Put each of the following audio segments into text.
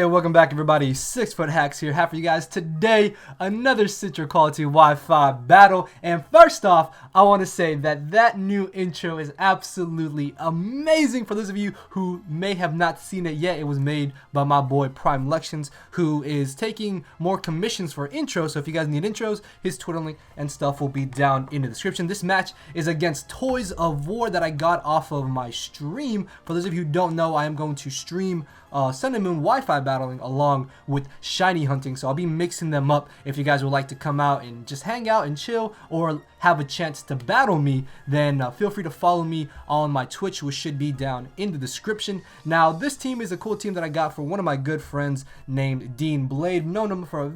welcome back everybody. 6ftHax here, have for you guys today another Citra quality Wi-Fi battle. And first off, I want to say that new intro is absolutely amazing. For those of you who may have not seen it yet, it was made by my boy Prime Lections, who is taking more commissions for intros. So if you guys need intros, his Twitter link and stuff will be down in the description. This match is against Toys of War that I got off of my stream. For those of you who don't know, I am going to stream Sun and Moon Wi-Fi battling along with shiny hunting, so I'll be mixing them up. If you guys would like to come out and just hang out and chill or have a chance to battle me, then feel free to follow me on my Twitch, which should be down in the description. Now this team is a cool team that I got for one of my good friends named Dean Blade. Known him for a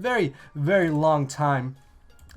very long time,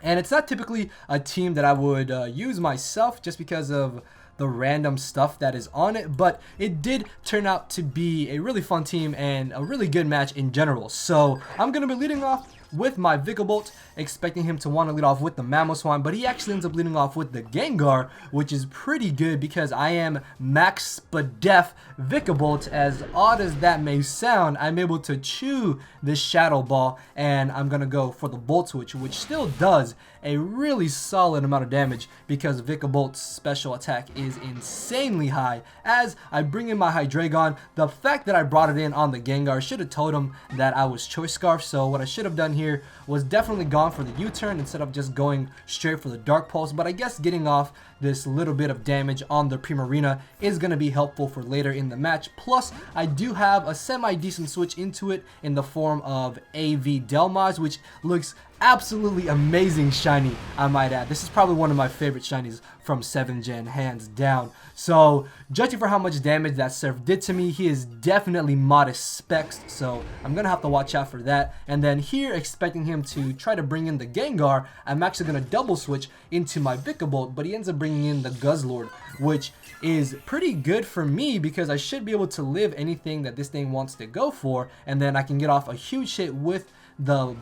and it's not typically a team that I would use myself just because of the random stuff that is on it, but it did turn out to be a really fun team and a really good match in general. So I'm going to be leading off with my Vigabolt, expecting him to want to lead off with the Mamoswine, but he actually ends up leading off with the Gengar, which is pretty good because I am Max Spadef Vigabolt. As odd as that may sound, I'm able to chew this Shadow Ball, and I'm going to go for the Volt Switch, which still does a really solid amount of damage because Vigabolt's special attack is insanely high. As I bring in my Hydreigon, the fact that I brought it in on the Gengar should have told him that I was Choice Scarf, so what I should have done here was definitely gone for the U-turn instead of just going straight for the Dark Pulse. But I guess getting off this little bit of damage on the Primarina is going to be helpful for later in the match. Plus, I do have a semi-decent switch into it in the form of AV Delmaz, which looks absolutely amazing shiny, I might add. This is probably one of my favorite shinies from 7th Gen, hands down. So, judging for how much damage that Surf did to me, he is definitely modest specs, so I'm going to have to watch out for that. And then here, expecting him to try to bring in the Gengar, I'm actually going to double switch into my Vigabolt, but he ends up bringing in the Guzzlord, which is pretty good for me because I should be able to live anything that this thing wants to go for, and then I can get off a huge hit with the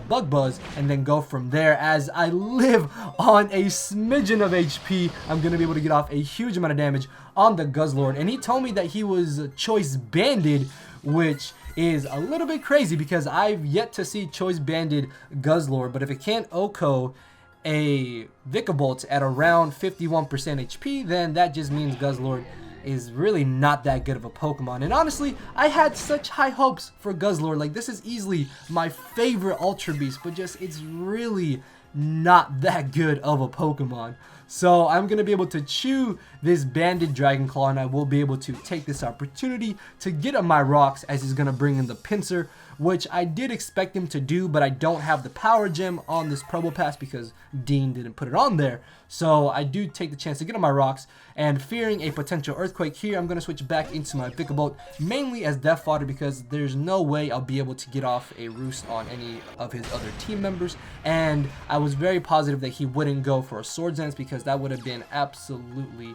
Bug Buzz and then go from there. As I live on a smidgen of HP, I'm going to be able to get off a huge amount of damage on the Guzzlord. And he told me that he was Choice Banded, which is a little bit crazy because I've yet to see Choice Banded Guzzlord. But if it can't OHKO a Vigabolt at around 51% HP, then that just means Guzzlord is really not that good of a Pokemon. And honestly, I had such high hopes for Guzzlord. Like, this is easily my favorite Ultra Beast, but just it's really not that good of a Pokemon. So I'm going to be able to chew this Banded Dragon Claw, and I will be able to take this opportunity to get on my rocks as he's going to bring in the Pinsir, which I did expect him to do, but I don't have the Power Gem on this Probopass because Dean didn't put it on there. So I do take the chance to get on my rocks, and fearing a potential Earthquake here, I'm going to switch back into my Vigabolt, mainly as Death Fodder because there's no way I'll be able to get off a Roost on any of his other team members. And I was very positive that he wouldn't go for a Swords Dance because that would have been absolutely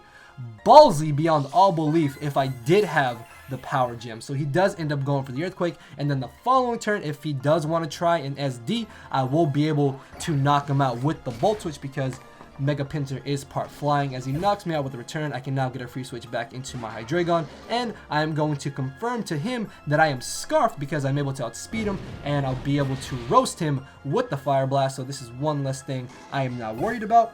ballsy beyond all belief if I did have the Power Gem. So he does end up going for the Earthquake, and then the following turn, if he does want to try an SD, I will be able to knock him out with the Volt Switch because Mega Pinsir is part flying. As he knocks me out with a return, I can now get a free switch back into my Hydreigon, and I am going to confirm to him that I am Scarfed because I'm able to outspeed him, and I'll be able to roast him with the Fire Blast. So this is one less thing I am not worried about,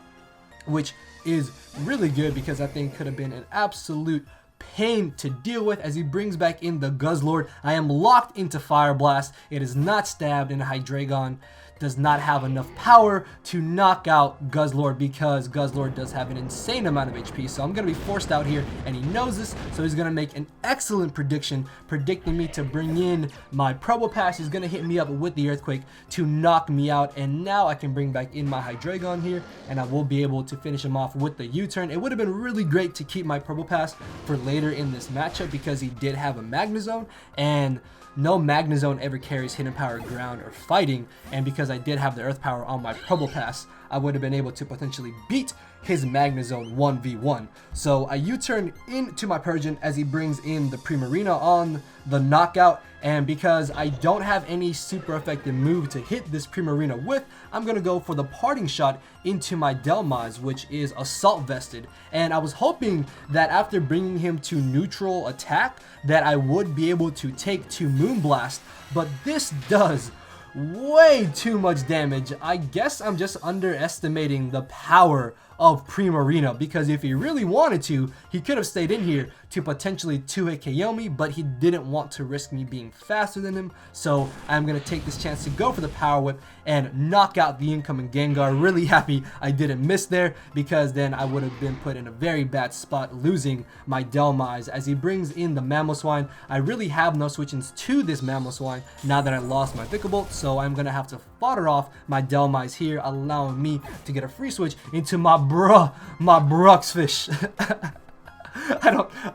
which is really good because that thing could have been an absolute pain to deal with. As he brings back in the Guzzlord, I am locked into Fire Blast. It is not stabbed, and Hydreigon does not have enough power to knock out Guzzlord because Guzzlord does have an insane amount of HP. So I'm going to be forced out here, and he knows this, so he's going to make an excellent prediction, predicting me to bring in my Probopass. He's going to hit me up with the Earthquake to knock me out, and now I can bring back in my Hydreigon here, and I will be able to finish him off with the U-turn. It would have been really great to keep my Probopass for later in this matchup because he did have a Magnezone, and no Magnezone ever carries Hidden Power Ground or Fighting, and because I did have the Earth Power on my Probopass, I would have been able to potentially beat his Magnezone 1v1. So I U-turn into my Persian as he brings in the Primarina on the knockout, and because I don't have any super effective move to hit this Primarina with, I'm going to go for the parting shot into my Delmise, which is Assault Vested. And I was hoping that after bringing him to neutral attack that I would be able to take 2 Moonblast, but this does way too much damage. I guess I'm just underestimating the power of Primarina, because if he really wanted to, he could have stayed in here to potentially 2-hit KO me, but he didn't want to risk me being faster than him. So I'm going to take this chance to go for the Power Whip and knock out the incoming Gengar. Really happy I didn't miss there, because then I would have been put in a very bad spot losing my Delmise. As he brings in the Mamoswine, I really have no switch-ins to this Mamoswine now that I lost my Thunderbolt, so I'm going to have to fodder off my Delmise here, allowing me to get a free switch into my Bruxfish.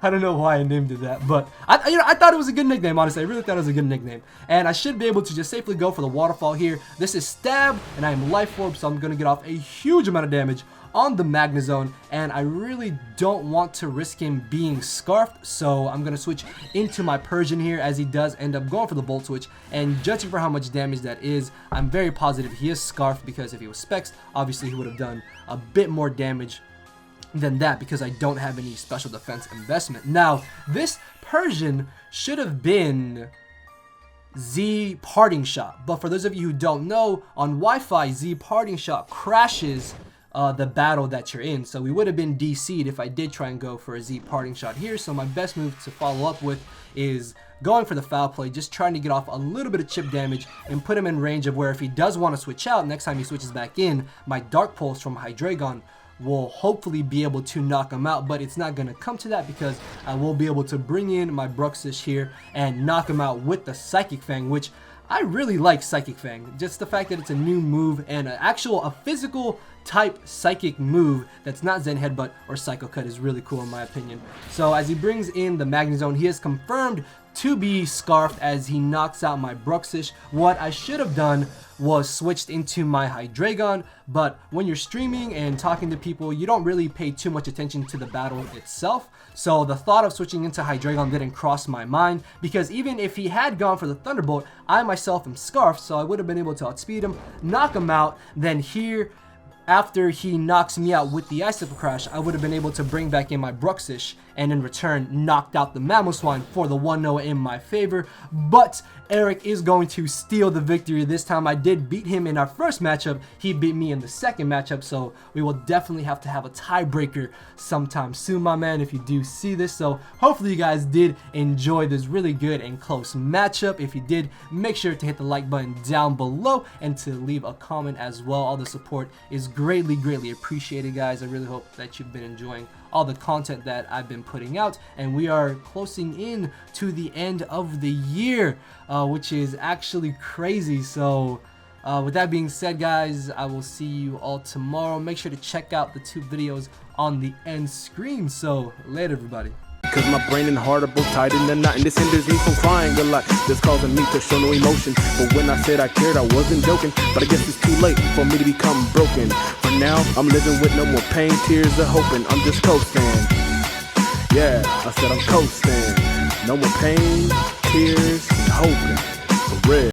I don't know why I named it that, but I thought it was a good nickname, honestly. I really thought it was a good nickname. And I should be able to just safely go for the Waterfall here. This is Stab, and I am Life Orb, so I'm going to get off a huge amount of damage on the Magnezone, and I really don't want to risk him being Scarfed, so I'm going to switch into my Persian here, as he does end up going for the Volt Switch. And judging for how much damage that is, I'm very positive he is Scarfed, because if he was Specs, obviously he would have done a bit more damage than that, because I don't have any special defense investment. Now, this Persian should have been Z Parting Shot, but for those of you who don't know, on Wi-Fi, Z Parting Shot crashes the battle that you're in, so we would have been DC'd if I did try and go for a Z Parting Shot here. So my best move to follow up with is going for the Foul Play, just trying to get off a little bit of chip damage and put him in range of where if he does want to switch out, next time he switches back in, my Dark Pulse from Hydreigon will hopefully be able to knock him out, but it's not going to come to that, because I will be able to bring in my Bruxish here and knock him out with the Psychic Fang, which I really like Psychic Fang. Just the fact that it's a new move and a physical type psychic move that's not Zen Headbutt or Psycho Cut is really cool in my opinion. So as he brings in the Magnezone, he is confirmed to be Scarfed as he knocks out my Bruxish. What I should have done was switched into my Hydreigon, but when you're streaming and talking to people, you don't really pay too much attention to the battle itself. So the thought of switching into Hydreigon didn't cross my mind, because even if he had gone for the Thunderbolt, I myself am Scarfed, so I would have been able to outspeed him, knock him out. Then here, after he knocks me out with the Icicle Crash, I would have been able to bring back in my Bruxish, and in return knocked out the Mamoswine for the 1-0 in my favor. But Eric is going to steal the victory this time. I did beat him in our first matchup, he beat me in the second matchup, so we will definitely have to have a tiebreaker sometime soon, my man, if you do see this. So hopefully you guys did enjoy this really good and close matchup. If you did, make sure to hit the like button down below and to leave a comment as well. All the support is greatly appreciated, guys. I really hope that you've been enjoying all the content that I've been putting out, and we are closing in to the end of the year, which is actually crazy. So with that being said, guys, I will see you all tomorrow. Make sure to check out the 2 videos on the end screen. So later, everybody. Cause my brain and heart are both tied in the knot, and this hinders me from crying a lot. This causing me to show no emotion, but when I said I cared, I wasn't joking. But I guess it's too late for me to become broken. For now, I'm living with no more pain, tears, or hoping. I'm just coasting. Yeah, I said I'm coasting. No more pain, tears, and hoping. For real.